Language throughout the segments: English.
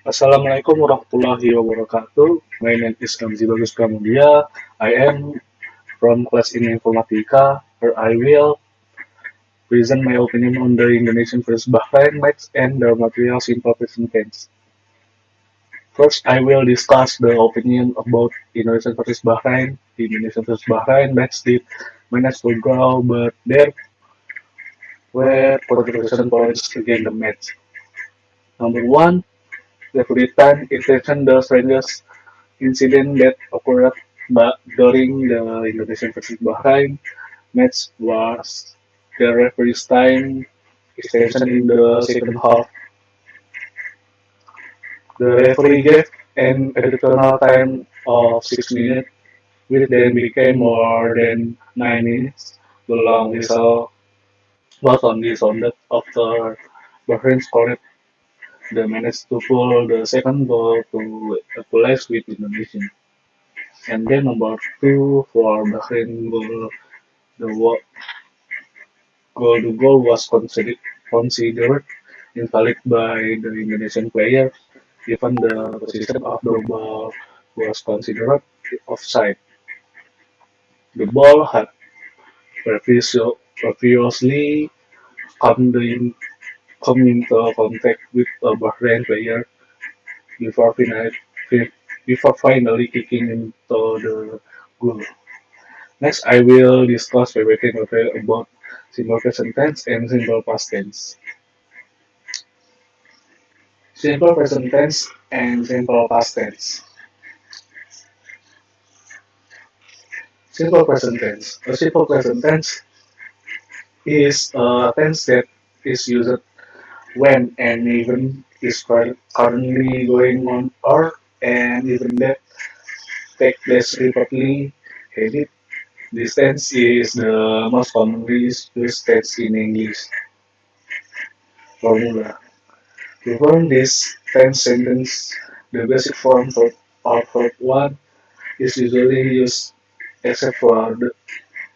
Assalamualaikum warahmatullahi wabarakatuh. My name is Ramzy bagus pramudya. I am from Kelas in Informatika, where I will present my opinion on the Indonesian versus Bahrain match and the materials in present tense. First, I will discuss the opinion about Indonesia versus Bahrain. The Indonesia versus Bahrain match did manage to draw, but there were controversial points against the match. Number one, the time intention the strangest incident that occurred during the Indonesian versus Bahrain match was the referee's time extension in the second half. The referee gave an additional time of 6 minutes, which then became more than 9 minutes. The long whistle was only sounded after Bahrain scored the managed to pull the second goal to equalize with Indonesia. And then number two for Bahrain goal, the goal was considered invalid by the Indonesian player. Even the position of the ball was considered offside. The ball had previously come, in, come into contact with a Bahrain player before finally, before finally kicking into the goal. Next, I will discuss everything about simple present tense and simple past tense. Simple present tense and simple past tense. Simple present tense. A simple present tense is a tense that is used when an event is currently going on or an event that takes place repeatedly. Edit. This tense is the most commonly used tense in English. Formula. To form this tense sentence, the basic form of verb 1 is usually used except for the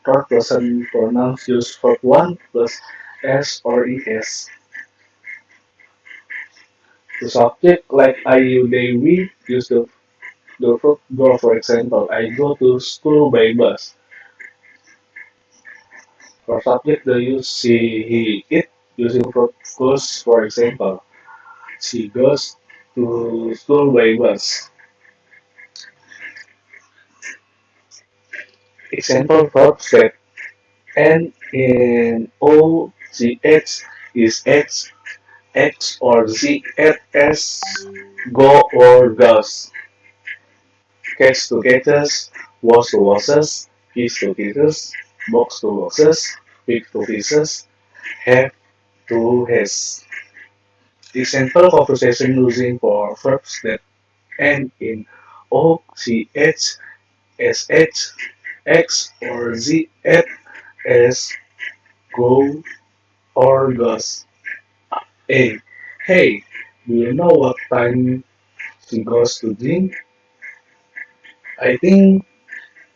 third person pronouns use verb 1 plus s or es. The subject like I, you, they, we use the verb go. For example, I go to school by bus. For subject, they use she, he, it using verb goes. For example, she goes to school by bus. Example verbs that end in o, ch is x or z, s, go or goes. Catch to catches, wash to washes, kiss to kisses, box to boxes, pick to pieces, have to has. Example conversation using for verbs that end in o, ch, sh, x or z, s, go or goes. A. Hey, do you know what time she goes to gym? I think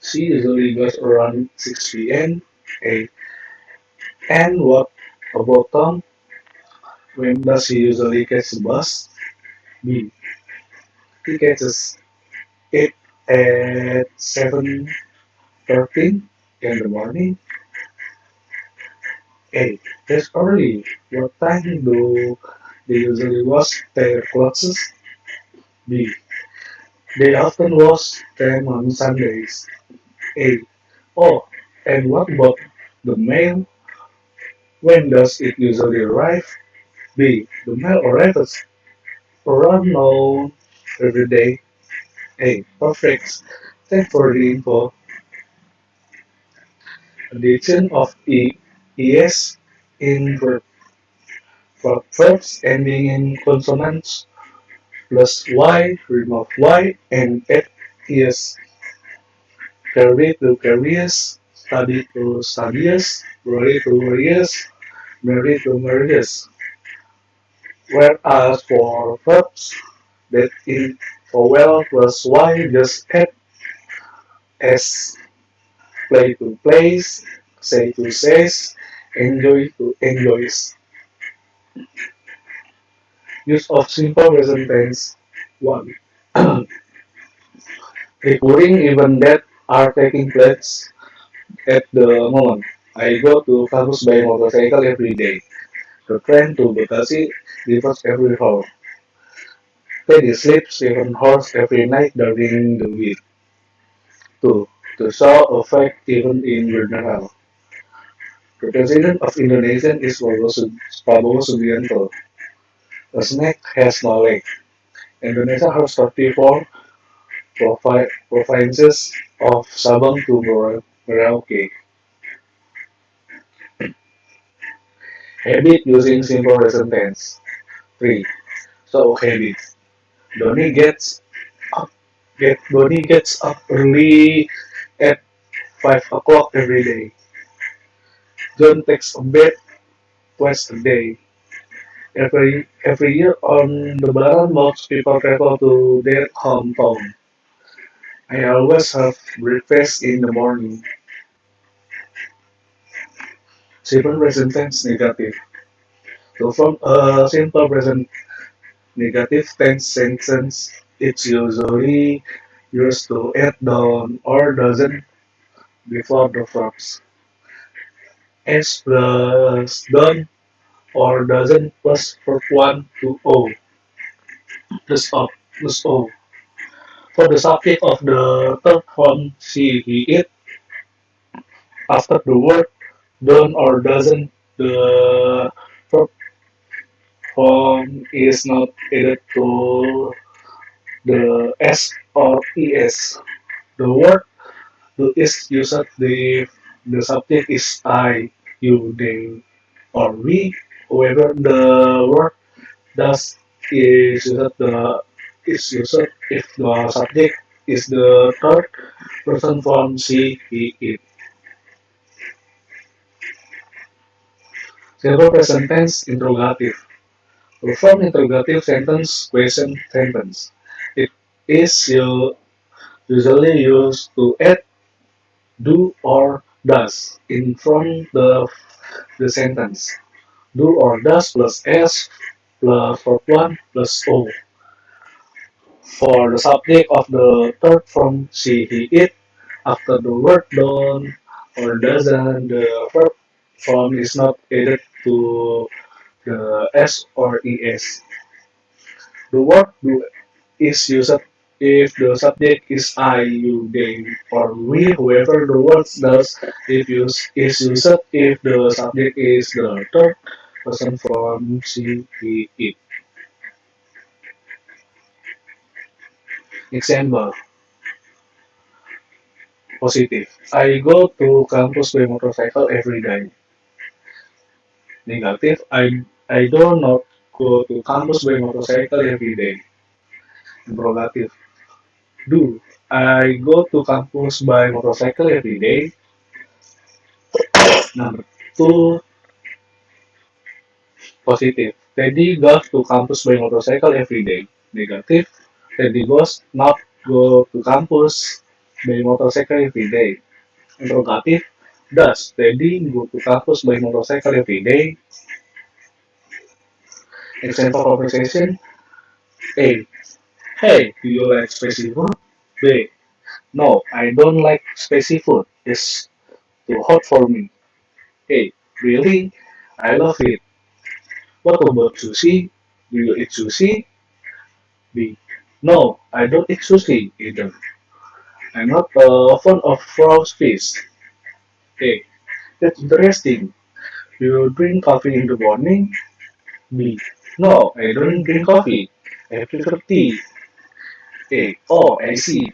she usually goes around 6 p.m. A. And what about Tom? When does he usually catch the bus? B. He catches it at 7:13 in the morning. A. That's early. What time do they usually wash their clothes? B. They often wash them on Sundays. A. Oh, and what about the mail? When does it usually arrive? B. The mail arrives around noon every day. A. Perfect. Thanks for the info. Addition of es in verbs ending in consonants plus y, remove y, and add es. Carry to carries, study to studies, worry to worries, marry to marriages. Whereas for verbs that in vowel plus y just add s. Play to plays, say to says, enjoy to enjoys. Use of simple present tense. One, recurring events that are taking place at the moment. I go to campus by motorcycle every day. The train to Bekasi differs every hour. Teddy sleeps 7 hours every night during the week. Two, the show effect even in general. The president of Indonesia is Prabowo Subianto. A snake has no leg. Indonesia has 34 provinces of Sabang to Merauke. Habit using simple present tense. 3. So habit. Donny gets up Donny gets up early at 5 o'clock every day. John takes a bath twice a day. Every year on the Lebaran, most people travel to their hometown. I always have breakfast in the morning. Simple present tense negative. So from a simple present negative tense sentence, it's usually used to add down or doesn't before the verbs. S plus done or doesn't plus verb 1 to O plus O. For the subject of the third form, she, he, it, after the word done or doesn't, the verb form is not added to the S or ES. The word do is used if the subject is I, you, they, or we. However, the word does is used if the subject is the third person form she, he, it. Simple present tense interrogative. To form interrogative sentence, question sentence. It is usually used to add do or does in front of the sentence. Do or does plus S plus verb 1 plus O. For the subject of the third form she, he, it, after the word done or doesn't, the verb form is not added to the S or ES. The word do is used if the subject is I, you, they, or we, whoever the word does is used if the subject is the third person form she, he, it. Example, positive. I go to campus by motorcycle every day. Negative. I do not go to campus by motorcycle every day. Interrogative. Do I go to campus by motorcycle every day? Number two, positive. Teddy goes to campus by motorcycle every day. Negative. Teddy goes not go to campus by motorcycle every day. Interrogative. Does Teddy go to campus by motorcycle every day? Example conversation. A. Hey, do you like spicy food? B. No, I don't like spicy food. It's too hot for me. A. Really? I love it. What about sushi? Do you eat sushi? B. No, I don't eat sushi either. I'm not fond of raw fish. A. That's interesting. Do you drink coffee in the morning? B. No, I don't drink coffee. I prefer tea. A. Oh, I see.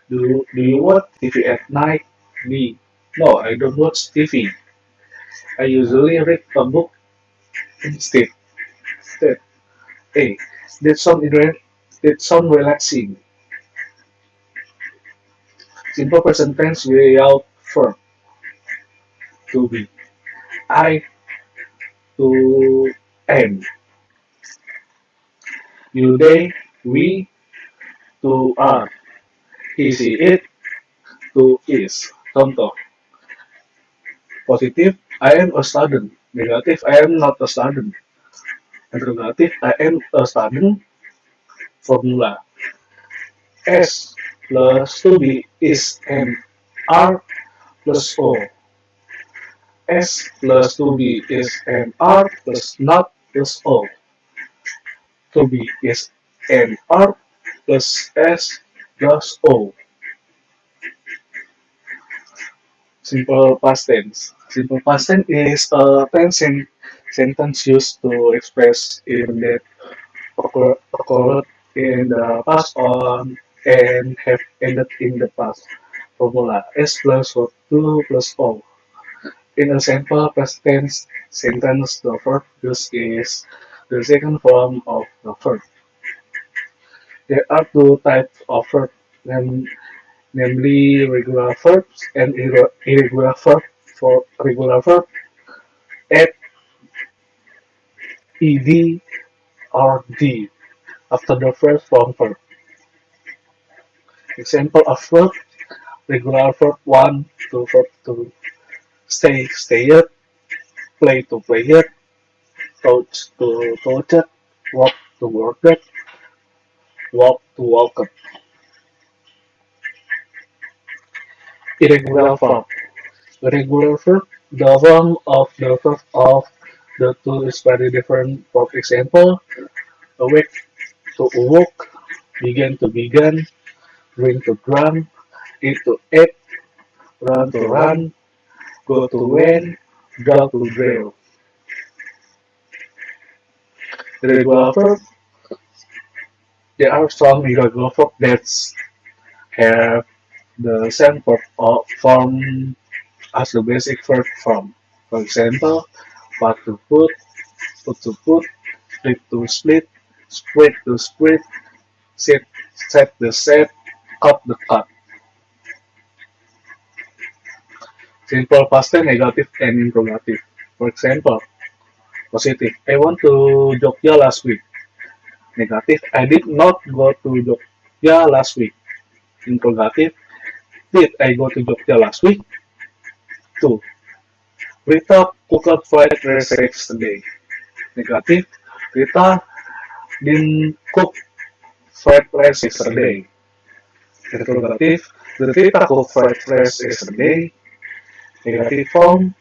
Do you watch TV at night? B. No, I don't watch TV. I usually read a book instead. Instead. A. That sound that sound relaxing. Simple present tense without verb to be. I to am. You they we to are. He she it to is. Contoh. Positive I am a student. Negative I am not a student. Interrogative I am a student. Formula. S plus to be is an R plus O. S plus to be is an R plus not plus O. To be is an R plus S plus O. Simple past tense. Simple past tense is a sentence used to express event that occurred in the past on and have ended in the past. Formula S plus verb 2 plus O. In a simple past tense sentence, the verb used is the second form of the verb. There are two types of verb, namely regular verbs and irregular verb. For regular verb, add ed or d after the first form verb. Example of verb: regular verb 1 to verb 2. Stay, stayed; play to played; coach to coached; walk to worked; walk to walked. Irregular verb. Irregular verb, the form of the verb of the two is very different. For example, awake to awoke, begin to began, drink to drank, eat to ate, run to run, go to went, drive to drove. Irregular verb. There are some irregular verbs that have the same verb or form as the basic verb form. For example, put to put, split to split, spread to spread, set the set, cut the cut. Simple past tense, negative and interrogative. For example, positive: I went to Jogja last week. Negative: I did not go to Jogja last week. Interrogative: did I go to Jogja last week? 2. Rita cooked fried rice yesterday. Negative: Rita didn't cook fried rice yesterday. Interrogative: did Rita cook fried rice yesterday? Negative form: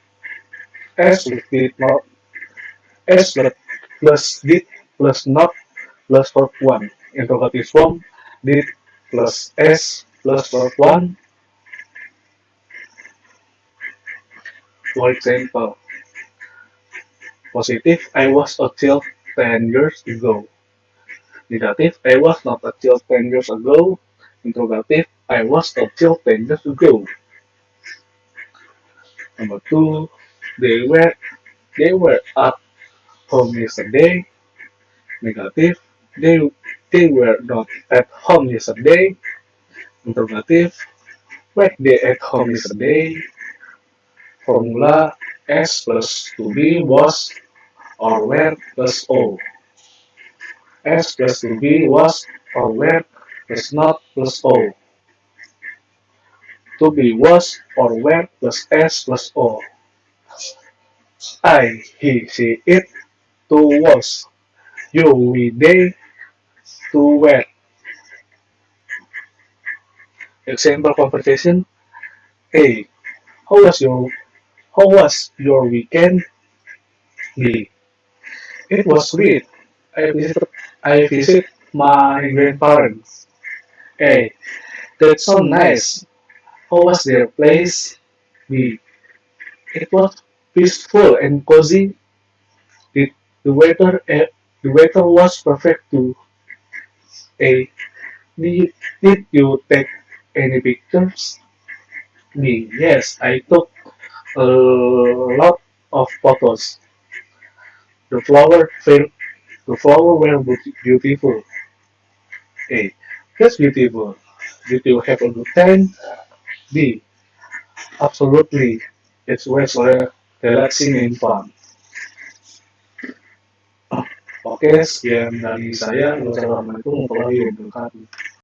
S with did not S plus did plus not plus verb 1. Interrogative form: did plus S plus verb 1. For example, positive: I was a child 10 years ago. Negative: I was not a child 10 years ago. Interrogative: I was a child 10 years ago. Number 2, they were they were at home yesterday. Negative: they they were not at home yesterday. Interrogative: were they at home yesterday? Formula S plus to be was or were plus O. S plus to be was or were plus not plus O. To be was or were plus S plus O. I, he, she, it, to was. You, we, they, to were. Example conversation A. How was your How was your weekend? B. It was great. I visited I visit my grandparents. A. That's so nice. How was their place? B. It was peaceful and cozy. The, the weather the weather was perfect too. A. Did you take any pictures? B. Yes, I took a lot of photos. The flower felt the flower were beautiful. A. That's beautiful. Did you have a good time? B. Absolutely. It was relaxing and fun. Oke, sekian dari saya. Wassalamualaikum warahmatullahi wabarakatuh.